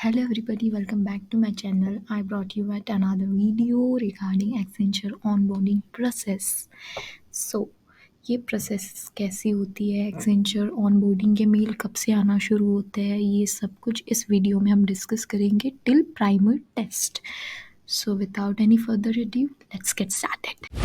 Hello everybody, welcome back to my channel. I brought you at another video regarding Accenture onboarding process. So ये process कैसी होती है, Accenture onboarding के mail कब से आना शुरू होते हैं, ये सब कुछ इस वीडियो में हम डिस्कस करेंगे till primer test. So without any further adieu let's get started.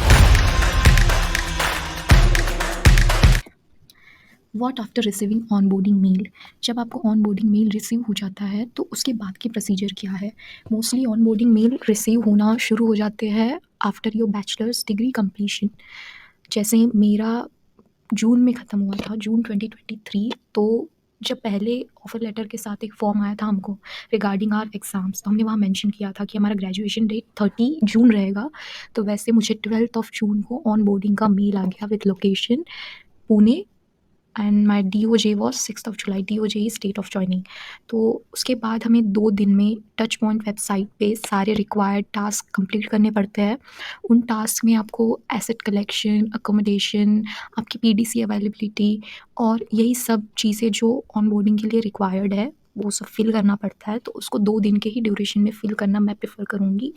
What after receiving onboarding mail. जब आपको ऑन बोर्डिंग मेल रिसीव हो जाता है तो उसके बाद की प्रोसीजर क्या है. Mostly onboarding mail receive होना शुरू हो जाते हैं after your bachelors degree completion. जैसे मेरा जून में ख़त्म हुआ था, जून 2023. तो जब पहले ऑफर लेटर के साथ एक फॉर्म आया था हमको रिगार्डिंग आर एग्ज़ाम्स, तो हमने वहाँ मेंशन किया था कि हमारा ग्रेजुएशन डेट 30 जून रहेगा. तो वैसे मुझे 12 जून को ऑन बोर्डिंग का मेल आ गया with location Pune and my DOJ was 6 जुलाई. DOJ is date of joining. तो उसके बाद हमें 2 दिन में टच पॉइंट वेबसाइट पे सारे रिक्वायर्ड टास्क कंप्लीट करने पड़ते हैं. उन टास्क में आपको एसेट कलेक्शन, अकोमोडेशन, आपकी PDC अवेलेबिलिटी और यही सब चीज़ें जो ऑनबोर्डिंग के लिए रिक्वायर्ड है वो सब फिल करना पड़ता है. तो उसको 2 दिन के ही ड्यूरेशन में फिल करना मैं प्रेफर करूँगी.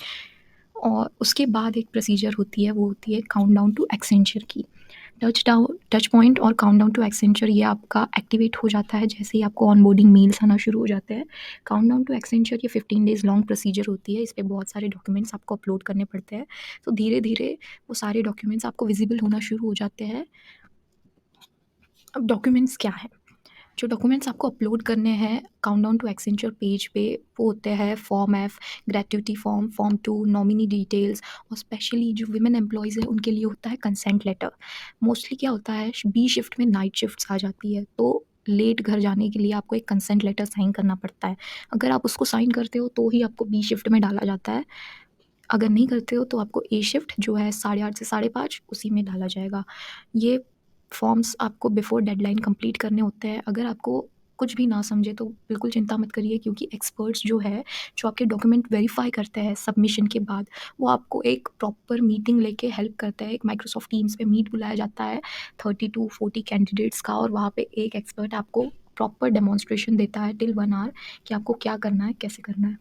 और उसके बाद एक प्रोसीजर होती है, वो होती है काउंटडाउन टू एक्सेंचर की. टच पॉइंट और काउंटडाउन टू एक्सेंचर ये आपका एक्टिवेट हो जाता है जैसे ही आपको ऑनबोर्डिंग मेल्स आना शुरू हो जाते हैं. काउंटडाउन टू एक्सेंचर ये 15 डेज़ लॉन्ग प्रोसीजर होती है. इस पे बहुत सारे डॉक्यूमेंट्स आपको अपलोड करने पड़ते हैं. तो धीरे धीरे वो सारे डॉक्यूमेंट्स आपको विजिबल होना शुरू हो जाते हैं. अब डॉक्यूमेंट्स क्या है, जो डॉक्यूमेंट्स आपको अपलोड करने हैं काउंटडाउन टू एक्सेंचर पेज पे, वो होते हैं form F, gratuity form, form 2, nominee details. और स्पेशली जो विमेन एम्प्लॉयज़ हैं उनके लिए होता है कंसेंट लेटर. मोस्टली क्या होता है, बी शिफ्ट में नाइट शिफ्ट्स आ जाती है तो लेट घर जाने के लिए आपको एक कंसेंट लेटर साइन करना पड़ता है. अगर आप उसको साइन करते हो तो ही आपको बी शिफ्ट में डाला जाता है. अगर नहीं करते हो तो आपको ए शिफ्ट जो है 8:30 से 5:30 उसी में डाला जाएगा. ये फॉर्म्स आपको बिफोर डेडलाइन कंप्लीट करने होते हैं. अगर आपको कुछ भी ना समझे तो बिल्कुल चिंता मत करिए, क्योंकि एक्सपर्ट्स जो है जो आपके डॉक्यूमेंट वेरीफाई करते हैं सबमिशन के बाद, वो आपको एक प्रॉपर मीटिंग लेके हेल्प करता है. एक माइक्रोसॉफ्ट टीम्स पे मीट बुलाया जाता है 30 to 40 कैंडिडेट्स का, और वहाँ पे एक एक्सपर्ट आपको प्रॉपर डेमोन्स्ट्रेशन देता है टिल 1 आवर कि आपको क्या करना है, कैसे करना है.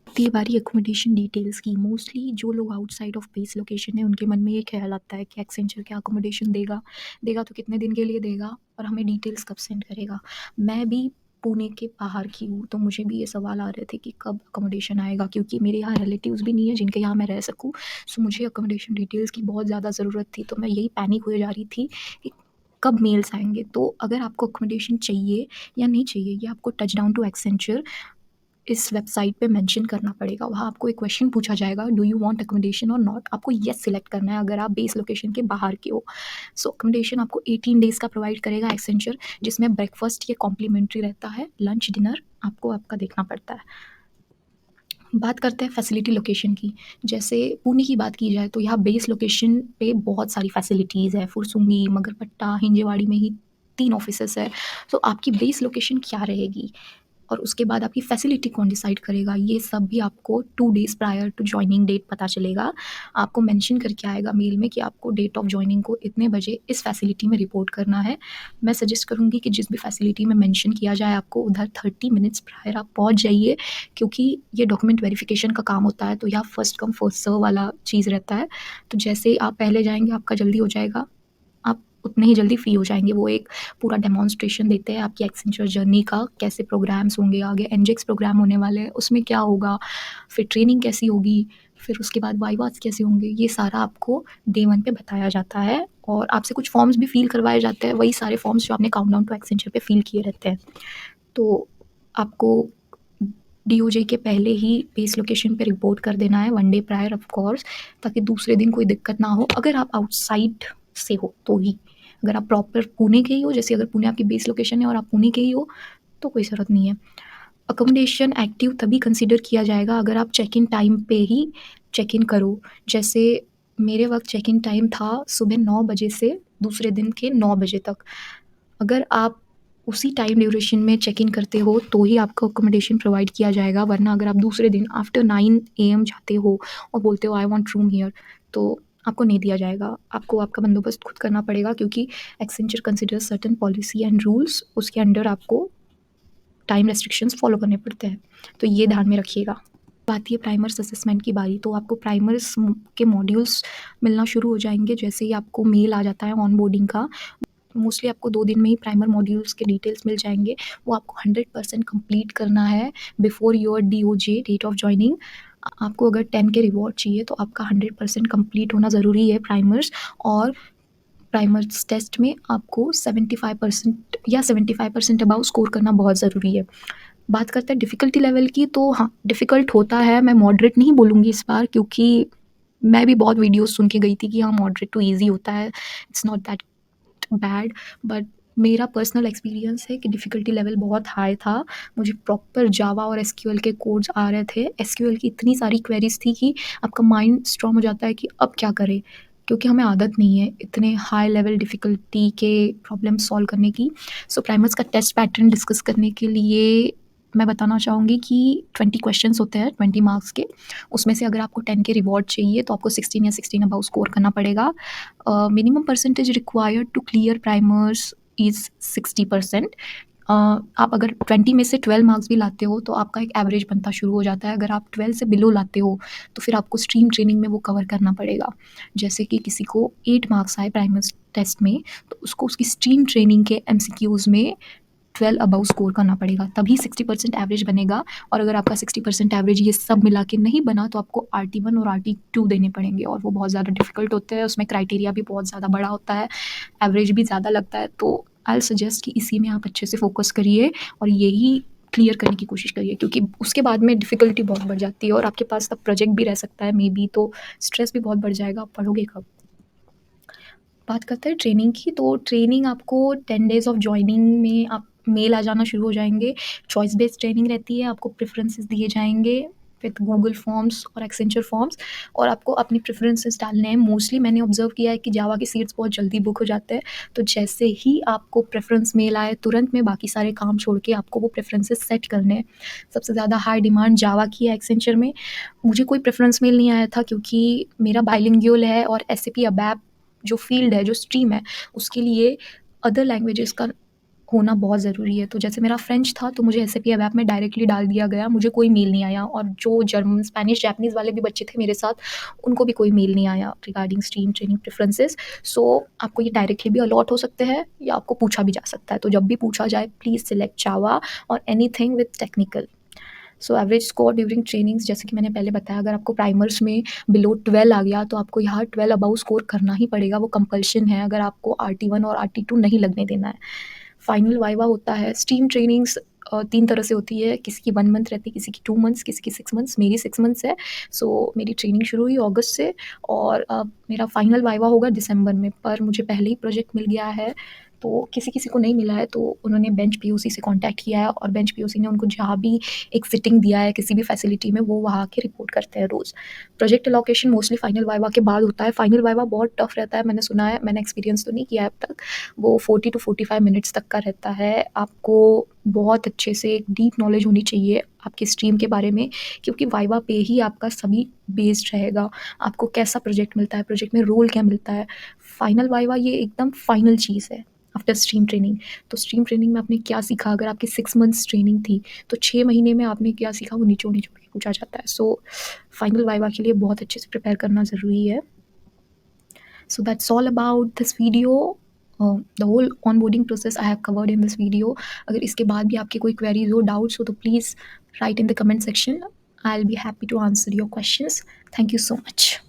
ये बारी एकोमोडेशन डिटेल्स की. मोस्टली जो लोग आउटसाइड ऑफ बेस लोकेशन है उनके मन में ये ख्याल आता है कि एक्सेंचर क्या अकोमोडेशन देगा तो कितने दिन के लिए देगा और हमें डिटेल्स कब सेंड करेगा. मैं भी पुणे के बाहर की हूँ, तो मुझे भी ये सवाल आ रहे थे कि कब अकोमोडेशन आएगा, क्योंकि मेरे यहाँ रिलेटिव्स भी नहीं है जिनके यहाँ मैं रह सकूँ. सो मुझे अकोमोडेशन डिटेल्स की बहुत ज़्यादा ज़रूरत थी. तो मैं यही पैनिक हुए जा रही थी कि कब मेल्स आएंगे. तो अगर आपको अकोमोडेशन चाहिए या नहीं चाहिए, ये आपको टच डाउन टू एक्सेंचर इस वेबसाइट पे मेंशन करना पड़ेगा. वहाँ आपको एक क्वेश्चन पूछा जाएगा, डू यू वांट अकोमोडेशन और नॉट. आपको येस सिलेक्ट करना है अगर आप बेस लोकेशन के बाहर के हो. सो अकोमोडेशन आपको 18 डेज़ का प्रोवाइड करेगा एक्सेंचर, जिसमें ब्रेकफास्ट ये कॉम्प्लीमेंट्री रहता है. लंच डिनर आपको आपका देखना पड़ता है. बात करते हैं फैसिलिटी लोकेशन की. जैसे पुणे की बात की जाए तो यहाँ बेस लोकेशन पे बहुत सारी फैसिलिटीज़ है. फुरसुंगी, मगरपट्टा, हिंजेवाड़ी में ही 3 ऑफिसेस है. तो आपकी बेस लोकेशन क्या रहेगी और उसके बाद आपकी फैसिलिटी कौन डिसाइड करेगा, ये सब भी आपको 2 days prior to joining date पता चलेगा. आपको मेंशन करके आएगा मेल में कि आपको डेट ऑफ जॉइनिंग को इतने बजे इस फैसिलिटी में रिपोर्ट करना है. मैं सजेस्ट करूँगी कि जिस भी फैसिलिटी में मेंशन किया जाए आपको उधर 30 मिनट्स प्रायर आप पहुँच जाइए, क्योंकि ये डॉक्यूमेंट वेरिफिकेशन का काम होता है. तो यहाँ फर्स्ट कम फर्स्ट सर्व वाला चीज़ रहता है. तो जैसे ही आप पहले जाएंगे आपका जल्दी हो जाएगा, आप उतने ही जल्दी फ्री हो जाएंगे. वो एक पूरा डेमोन्स्ट्रेशन देते हैं आपकी एक्सेंचर जर्नी का, कैसे प्रोग्राम्स होंगे आगे, एनजेक्स प्रोग्राम होने वाले हैं उसमें क्या होगा, फिर ट्रेनिंग कैसी होगी, फिर उसके बाद वाइवास कैसे होंगे, ये सारा आपको डे 1 पे बताया जाता है. और आपसे कुछ फॉर्म्स भी फिल करवाए जाते हैं, वही सारे फॉर्म्स जो आपने काउंटडाउन टू एक्सेंचर पे फिल किए रहते हैं. तो आपको DOJ के पहले ही बेस लोकेशन पे रिपोर्ट कर देना है 1 डे प्रायर ऑफ कोर्स, ताकि दूसरे दिन कोई दिक्कत ना हो. अगर आप आउटसाइड से हो तो ही, अगर आप प्रॉपर पुणे के ही हो, जैसे अगर पुणे आपकी बेस लोकेशन है और आप पुणे के ही हो तो कोई ज़रूरत नहीं है. अकोमोडेशन एक्टिव तभी कंसिडर किया जाएगा अगर आप चेक इन टाइम पे ही चेक इन करो. जैसे मेरे वक्त चेक इन टाइम था सुबह 9 बजे से दूसरे दिन के 9 बजे तक. अगर आप उसी टाइम ड्यूरेशन में चेक इन करते हो तो ही आपको अकोमोडेशन प्रोवाइड किया जाएगा. वरना अगर आप दूसरे दिन आफ्टर 9 AM जाते हो और बोलते हो आई वांट रूम हियर, तो आपको नहीं दिया जाएगा. आपको आपका बंदोबस्त खुद करना पड़ेगा, क्योंकि Accenture consider certain policy and rules, उसके अंडर आपको टाइम रेस्ट्रिक्शंस फॉलो करने पड़ते हैं, तो ये ध्यान में रखिएगा। आती है प्राइमर्स असेसमेंट की बारी, तो आपको प्राइमर्स के मॉड्यूल्स मिलना शुरू हो जाएंगे जैसे ही आपको मेल आ जाता है ऑनबोर्डिंग का। मोस्टली आपको 2 दिन में ही प्राइमर मॉड्यूल्स के डिटेल्स मिल जाएंगे। वो आपको 100% कंप्लीट करना है before your DOJ, date of joining. आपको अगर 10 के रिवॉर्ड चाहिए तो आपका 100% कंप्लीट होना ज़रूरी है प्राइमर्स, और प्राइमर्स टेस्ट में आपको 75% या 75% अबाउ स्कोर करना बहुत ज़रूरी है। बात करते हैं डिफ़िकल्टी लेवल की, तो हाँ, डिफ़िकल्ट होता है। मैं मॉडरेट नहीं बोलूँगी इस बार, क्योंकि मैं भी बहुत वीडियोज़ सुन के गई थी कि हाँ, मॉडरेट टू ईज़ी होता है, it's not that bad. But मेरा पर्सनल एक्सपीरियंस है कि डिफ़िकल्टी लेवल बहुत हाई था। मुझे प्रॉपर जावा और एसक्यूएल के कोड्स आ रहे थे। एसक्यूएल की इतनी सारी क्वेरीज़ थी कि आपका माइंड स्ट्रॉन्ग हो जाता है कि अब क्या करें, क्योंकि हमें आदत नहीं है इतने हाई लेवल डिफ़िकल्टी के प्रॉब्लम सॉल्व करने की। सो प्राइमर्स का टेस्ट पैटर्न डिस्कस करने के लिए मैं बताना चाहूँगी कि 20 क्वेश्चंस होते हैं 20 मार्क्स के। उसमें से अगर आपको 10 के रिवॉर्ड चाहिए तो आपको 16 या 16 अबाउ स्कोर करना पड़ेगा। Minimum percentage required to clear primers is 60%। आप अगर 20 में से 12 मार्क्स भी लाते हो तो आपका एक एवरेज बनता शुरू हो जाता है। अगर आप 12 से बिलो लाते हो तो फिर आपको स्ट्रीम ट्रेनिंग में वो कवर करना पड़ेगा। जैसे कि किसी को 8 मार्क्स आए प्राइमर्स टेस्ट में, तो उसको उसकी स्ट्रीम ट्रेनिंग के MCQs में 12 अबव स्कोर करना पड़ेगा, तभी 60% एवरेज बनेगा। और अगर आपका 60% एवरेज ये सब मिला के नहीं बना तो आपको RT1 और RT2 देने पड़ेंगे, और वो बहुत ज़्यादा डिफिकल्ट होते हैं। उसमें क्राइटेरिया भी बहुत ज़्यादा बड़ा होता है, एवरेज भी ज़्यादा लगता है। तो आई सजेस्ट कि इसी में आप अच्छे से फोकस करिए और यही क्लियर करने की कोशिश करिए, क्योंकि उसके बाद में डिफ़िकल्टी बहुत बढ़ जाती है और आपके पास तब प्रोजेक्ट भी रह सकता है मे बी, तो स्ट्रेस भी बहुत बढ़ जाएगा, आप पढ़ोगे कब। बात करते हैं ट्रेनिंग की, तो ट्रेनिंग आपको 10 डेज़ ऑफ जॉइनिंग में आप मेल आ जाना शुरू हो जाएंगे। चॉइस बेस्ड ट्रेनिंग रहती है, आपको प्रेफरेंसेस दिए जाएंगे विद गूगल फॉर्म्स और एक्सेंचर फॉर्म्स, और आपको अपनी प्रेफरेंसेस डालने हैं। मोस्टली मैंने ऑब्जर्व किया है कि जावा की सीट्स बहुत जल्दी बुक हो जाते हैं, तो जैसे ही आपको प्रेफरेंस मेल आए तुरंत में बाकी सारे काम छोड़ के आपको वो प्रेफरेंसेस सेट करने हैं। सबसे ज़्यादा हाई डिमांड जावा की है एक्सेंचर में। मुझे कोई प्रेफरेंस मेल नहीं आया था क्योंकि मेरा बाइलिंगुअल है, और SAP अबैप जो फील्ड है, जो स्ट्रीम है, उसके लिए अदर लैंग्वेजेस का होना बहुत ज़रूरी है। तो जैसे मेरा फ्रेंच था तो मुझे SAP अबैप में डायरेक्टली डाल दिया गया, मुझे कोई मेल नहीं आया। और जो जर्मन, स्पेनिश, जापानीज़ वाले भी बच्चे थे मेरे साथ, उनको भी कोई मेल नहीं आया रिगार्डिंग स्ट्रीम ट्रेनिंग प्रेफरेंसेस। सो आपको ये डायरेक्टली भी अलॉट हो सकते हैं या आपको पूछा भी जा सकता है। तो जब भी पूछा जाए प्लीज़ सिलेक्ट जावा और anything with technical. So average score during trainings, जैसे कि मैंने पहले बताया, अगर आपको प्राइमर्स में बिलो 12 आ गया तो आपको यहाँ 12 अबाउ स्कोर करना ही पड़ेगा, वो कंपल्शन है अगर आपको RT1 और RT2 नहीं लगने देना है। फाइनल वाइवा होता है। स्टीम ट्रेनिंग्स 3 तरह से होती है, किसी की 1 मंथ रहती है, किसी की 2 मंथ्स, किसी की 6 मंथ्स। मेरी 6 मंथ्स है। सो मेरी ट्रेनिंग शुरू हुई अगस्त से और मेरा फाइनल वाइवा होगा दिसंबर में, पर मुझे पहले ही प्रोजेक्ट मिल गया है। तो किसी को नहीं मिला है तो उन्होंने बेंच POC से कांटेक्ट किया है, और बेंच POC ने उनको जहाँ भी एक सिटिंग दिया है किसी भी फैसिलिटी में, वो वहाँ के रिपोर्ट करते हैं रोज़। Project allocation mostly final viva के बाद होता है। फाइनल वाइवा बहुत टफ रहता है, मैंने सुना है, मैंने एक्सपीरियंस तो नहीं किया है अब तक। वो 40 to 45 मिनट्स तक का रहता है। आपको बहुत अच्छे से एक डीप नॉलेज होनी चाहिए आपकी स्ट्रीम के बारे में, क्योंकि वाइवा पे ही आपका सभी बेस्ड रहेगा। आपको कैसा प्रोजेक्ट मिलता है, प्रोजेक्ट में रोल क्या मिलता है। फाइनल वाइवा ये एकदम फाइनल चीज़ है आफ्टर स्ट्रीम ट्रेनिंग। तो स्ट्रीम ट्रेनिंग में आपने क्या सीखा, अगर आपकी 6 मंथ्स ट्रेनिंग थी तो 6 महीने में आपने क्या सीखा, वो निचोड़ निचोड़ के पूछा जाता है। सो फाइनल वाइवा के लिए बहुत अच्छे से प्रिपेयर करना ज़रूरी है। So that's all about this video. The whole onboarding process I have covered in this video. अगर इसके बाद भी आपके कोई queries हो, doubts हो, तो please write in the comment section. I'll be happy to answer your questions. Thank you so much.